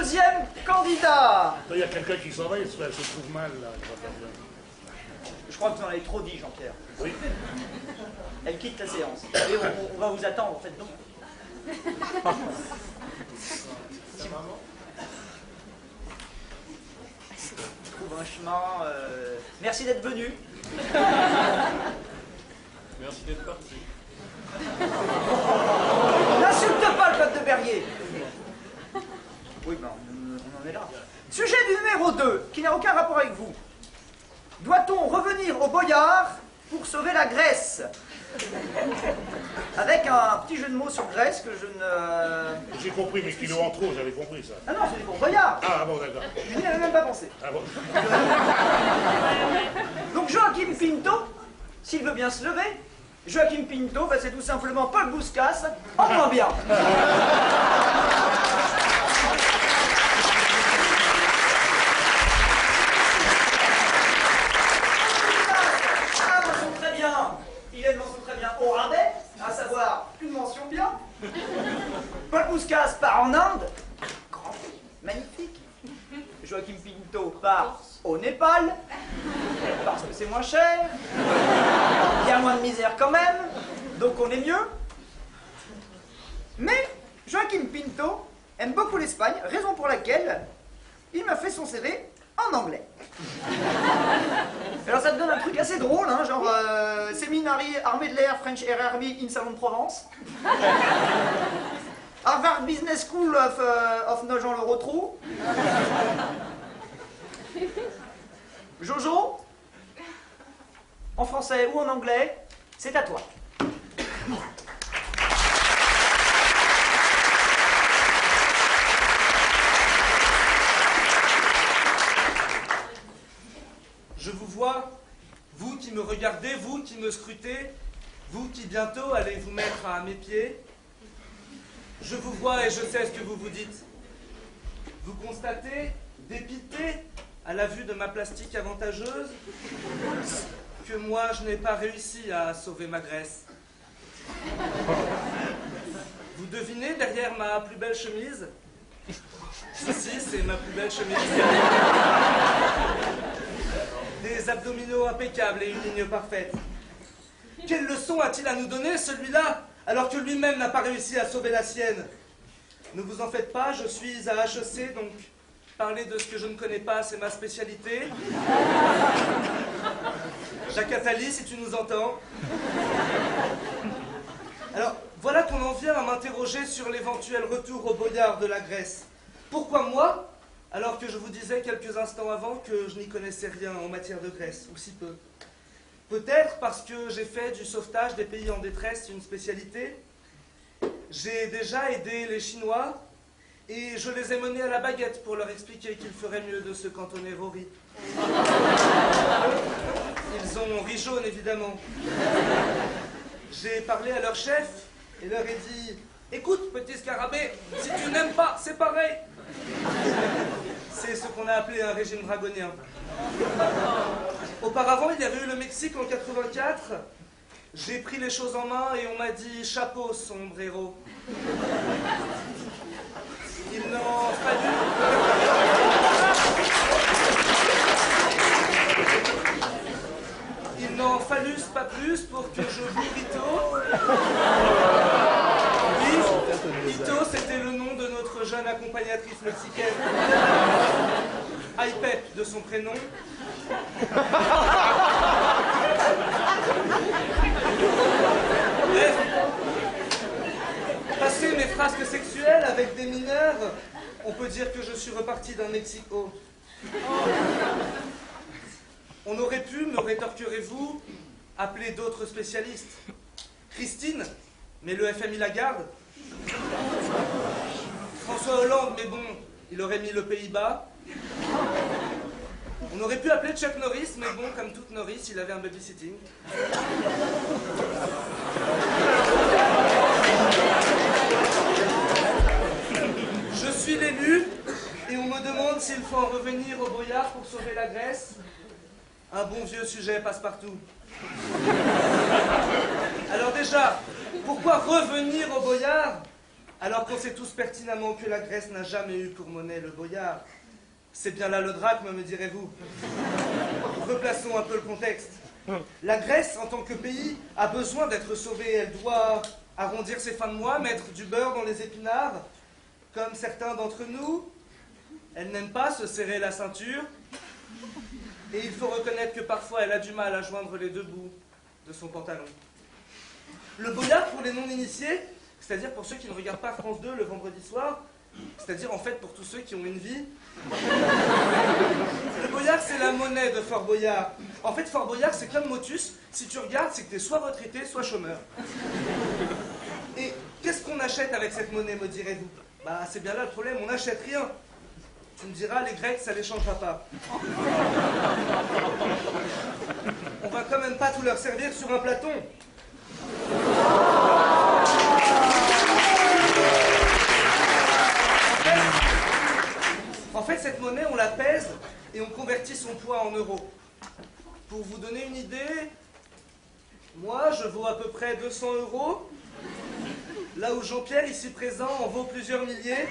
deuxième candidat. Il y a quelqu'un qui s'en va, il se trouve mal, là. Je crois que vous en avez trop dit, Jean-Pierre. Oui. Elle quitte la séance. Et on va vous attendre, faites donc. Trouve un chemin. Merci d'être venu. Merci d'être parti. N'insulte pas le code de Berrier. Oui, ben, on en est là. Sujet du numéro 2, qui n'a aucun rapport avec vous. Doit-on revenir au Boyard pour sauver la Grèce? Avec un petit jeu de mots sur Grèce que je ne... J'ai compris, mais kilo en trop, j'avais compris ça. Ah non, c'est pour Boyard. Ah bon, d'accord. Je n'y avais même pas pensé. Ah bon. Donc Joachim Pinto, s'il veut bien se lever, Joachim Pinto, ben, c'est tout simplement Paul Bouscasse, en moins bien. Il a une mention très bien au rabais, à savoir une mention bien. Paul Bouscasse part en Inde, grand pays, magnifique. Joachim Pinto part au Népal, parce que c'est moins cher. Il y a moins de misère quand même, donc on est mieux. Mais Joachim Pinto aime beaucoup l'Espagne, raison pour laquelle il m'a fait son CV en anglais. Alors ça te donne un truc assez drôle, hein, genre séminari armée de l'air, French Air Army in Salon de Provence. Harvard Business School of Nogent le Rotrou. Jojo, en français ou en anglais, c'est à toi. Je vous vois, vous qui me regardez, vous qui me scrutez, vous qui bientôt allez vous mettre à mes pieds. Je vous vois et je sais ce que vous vous dites. Vous constatez, dépité, à la vue de ma plastique avantageuse, que moi je n'ai pas réussi à sauver ma Grèce. Vous devinez derrière ma plus belle chemise? Si, c'est ma plus belle chemise. Des abdominaux impeccables et une ligne parfaite. Quelle leçon a-t-il à nous donner, celui-là, alors que lui-même n'a pas réussi à sauver la sienne? Ne vous en faites pas, je suis à HEC, donc parler de ce que je ne connais pas, c'est ma spécialité. Jacques Attali, si tu nous entends. Alors, voilà qu'on en vient à m'interroger sur l'éventuel retour au Boyard de la Grèce. Pourquoi moi, alors que je vous disais quelques instants avant que je n'y connaissais rien en matière de Grèce, ou si peu? Peut-être parce que j'ai fait du sauvetage des pays en détresse une spécialité. J'ai déjà aidé les Chinois et je les ai menés à la baguette pour leur expliquer qu'il ferait mieux de se cantonner au riz. Ils ont riz jaune, évidemment. J'ai parlé à leur chef et leur ai dit « Écoute, petit scarabée, si tu n'aimes pas, c'est pareil !» C'est ce qu'on a appelé un régime dragonien. Auparavant, il y avait eu le Mexique en 84. J'ai pris les choses en main et on m'a dit « Chapeau, sombrero ». Il n'en fallut... Il n'en fallut pas plus pour que je vous Ito. Oui, Ito, c'était le nom de notre jeune accompagnatrice mexicaine. Aipep de son prénom. Bref, passé mes frasques sexuelles avec des mineurs, on peut dire que je suis reparti d'un Mexico. On aurait pu, me rétorquerez-vous, appeler d'autres spécialistes. Christine, mais le FMI la garde. François Hollande, mais bon, il aurait mis le Pays-Bas. On aurait pu appeler Chuck Norris, mais bon, comme toute Norris, il avait un babysitting. Je suis l'élu, et on me demande s'il faut en revenir au Boyard pour sauver la Grèce. Un bon vieux sujet passe-partout. Alors déjà, pourquoi revenir au Boyard? Alors qu'on sait tous pertinemment que la Grèce n'a jamais eu pour monnaie le boyard. C'est bien là le drachme, me direz-vous. Replaçons un peu le contexte. La Grèce, en tant que pays, a besoin d'être sauvée. Elle doit arrondir ses fins de mois, mettre du beurre dans les épinards. Comme certains d'entre nous, elle n'aime pas se serrer la ceinture. Et il faut reconnaître que parfois elle a du mal à joindre les deux bouts de son pantalon. Le boyard pour les non-initiés, c'est-à-dire pour ceux qui ne regardent pas France 2 le vendredi soir, c'est-à-dire en fait pour tous ceux qui ont une vie. Le boyard, c'est la monnaie de Fort Boyard. En fait, Fort Boyard, c'est comme Motus. Si tu regardes, c'est que tu es soit retraité, soit chômeur. Et qu'est-ce qu'on achète avec cette monnaie, me direz-vous? Bah, c'est bien là le problème, on n'achète rien. Tu me diras, les Grecs, ça les changera pas. On va quand même pas tout leur servir sur un platon. En fait, cette monnaie, on la pèse et on convertit son poids en euros. Pour vous donner une idée, moi, je vaux à peu près 200 €, là où Jean-Pierre, ici présent, en vaut plusieurs milliers.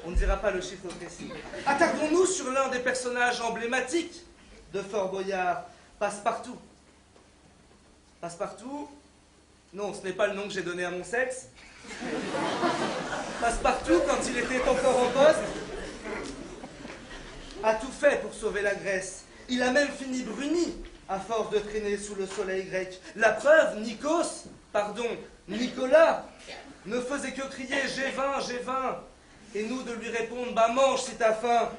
On ne dira pas le chiffre précis. Attardons-nous sur l'un des personnages emblématiques de Fort Boyard, Passepartout. Passepartout, non, ce n'est pas le nom que j'ai donné à mon sexe. Passepartout, quand il était encore en poste, a tout fait pour sauver la Grèce. Il a même fini bruni à force de traîner sous le soleil grec. La preuve, Nicolas, ne faisait que crier « J'ai faim, j'ai faim !» et nous de lui répondre « Bah mange si t'as faim,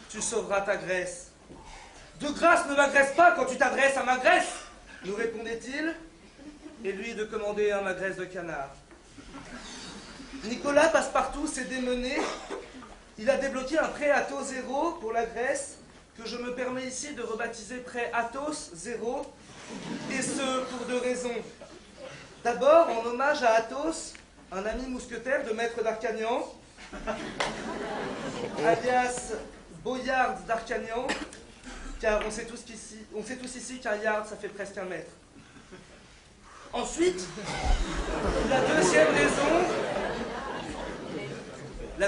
tu sauveras ta Grèce. »« De grâce, ne m'agresse pas quand tu t'adresses à ma Grèce !» nous répondait-il, et lui de commander un magresse de canard. Nicolas Passepartout s'est démené. Il a débloqué un prêt Athos 0 pour la Grèce, que je me permets ici de rebaptiser prêt Athos 0, et ce pour deux raisons. D'abord, en hommage à Athos, un ami mousquetaire de Maître d'Arcagnan, alias Boyard d'Arcagnan, car on sait tous ici qu'un yard, ça fait presque 1 mètre. Ensuite, la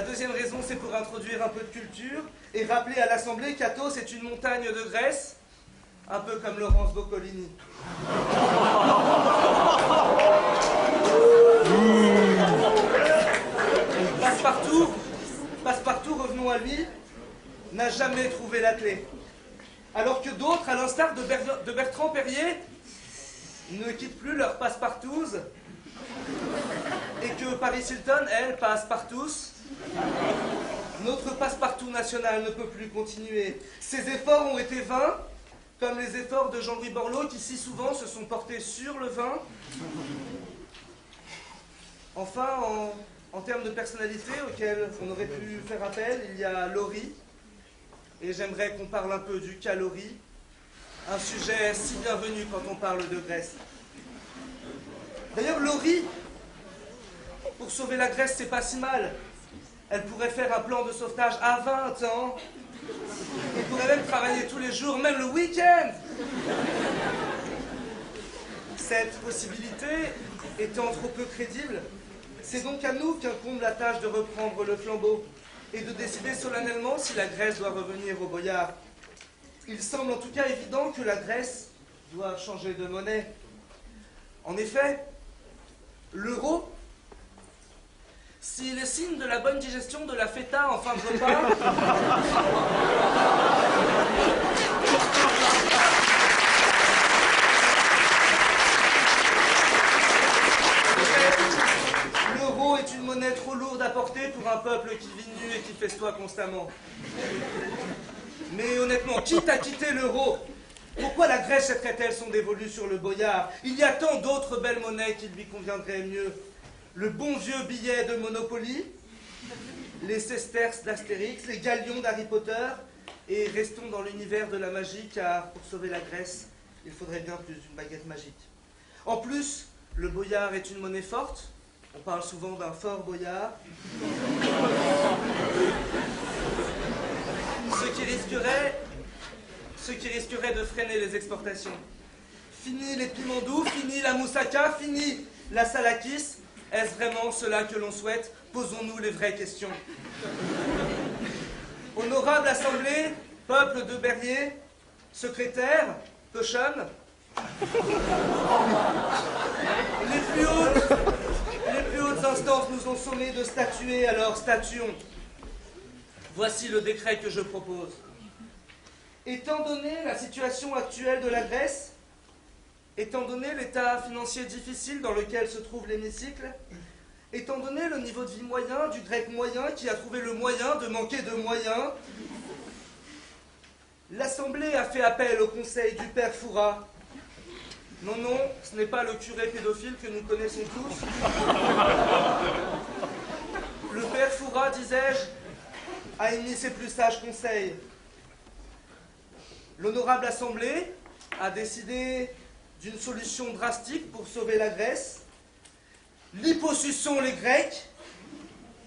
deuxième raison, c'est pour introduire un peu de culture et rappeler à l'Assemblée qu'Athos est une montagne de Grèce, un peu comme Laurence Boccolini. Passepartout, revenons à lui, n'a jamais trouvé la clé. Alors que d'autres, à l'instar de Bertrand Perrier, ne quittent plus leur passe-partouze, et que Paris Hilton, elle, passe partous, notre passe-partout national ne peut plus continuer. Ses efforts ont été vains, comme les efforts de Jean-Louis Borloo, qui si souvent se sont portés sur le vin. Enfin, en termes de personnalité auxquelles on aurait pu faire appel, il y a Laurie, et j'aimerais qu'on parle un peu du calorie, un sujet si bienvenu quand on parle de Grèce. D'ailleurs, Laurie, pour sauver la Grèce, c'est pas si mal. Elle pourrait faire un plan de sauvetage à 20 ans. Elle pourrait même travailler tous les jours, même le week-end. Cette possibilité étant trop peu crédible, c'est donc à nous qu'incombe la tâche de reprendre le flambeau et de décider solennellement si la Grèce doit revenir au boyard. Il semble en tout cas évident que la Grèce doit changer de monnaie. En effet, l'euro, s'il est signe de la bonne digestion de la feta en fin de repas, l'euro est une monnaie trop lourde à porter pour un peuple qui vit nu et qui festoie constamment. Mais honnêtement, quitte à quitter l'euro, pourquoi la Grèce jetterait-elle son dévolu sur le boyard? Il y a tant d'autres belles monnaies qui lui conviendraient mieux. Le bon vieux billet de Monopoly, les sesterces d'Astérix, les galions d'Harry Potter, et restons dans l'univers de la magie, car pour sauver la Grèce, il faudrait bien plus d'une baguette magique. En plus, le boyard est une monnaie forte. On parle souvent d'un fort boyard. Ce qui risquerait de freiner les exportations. Fini les piments doux, fini la moussaka, fini la salakis. Est-ce vraiment cela que l'on souhaite? Posons-nous les vraies questions. Honorable Assemblée, peuple de Berrier, secrétaire, Pochon, les plus hautes instances nous ont sommé de statuer, alors statuons. Voici le décret que je propose. Étant donné la situation actuelle de la Grèce, étant donné l'état financier difficile dans lequel se trouve l'hémicycle, étant donné le niveau de vie moyen du grec moyen qui a trouvé le moyen de manquer de moyens, l'Assemblée a fait appel au conseil du père Foura. Non, non, ce n'est pas le curé pédophile que nous connaissons tous. Le père Foura, disais-je, a émis ses plus sages conseils. L'honorable Assemblée a décidé d'une solution drastique pour sauver la Grèce. Liposuçons les Grecs,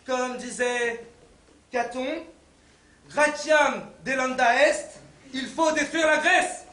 comme disait Caton, Gratiam delenda est, il faut détruire la Grèce.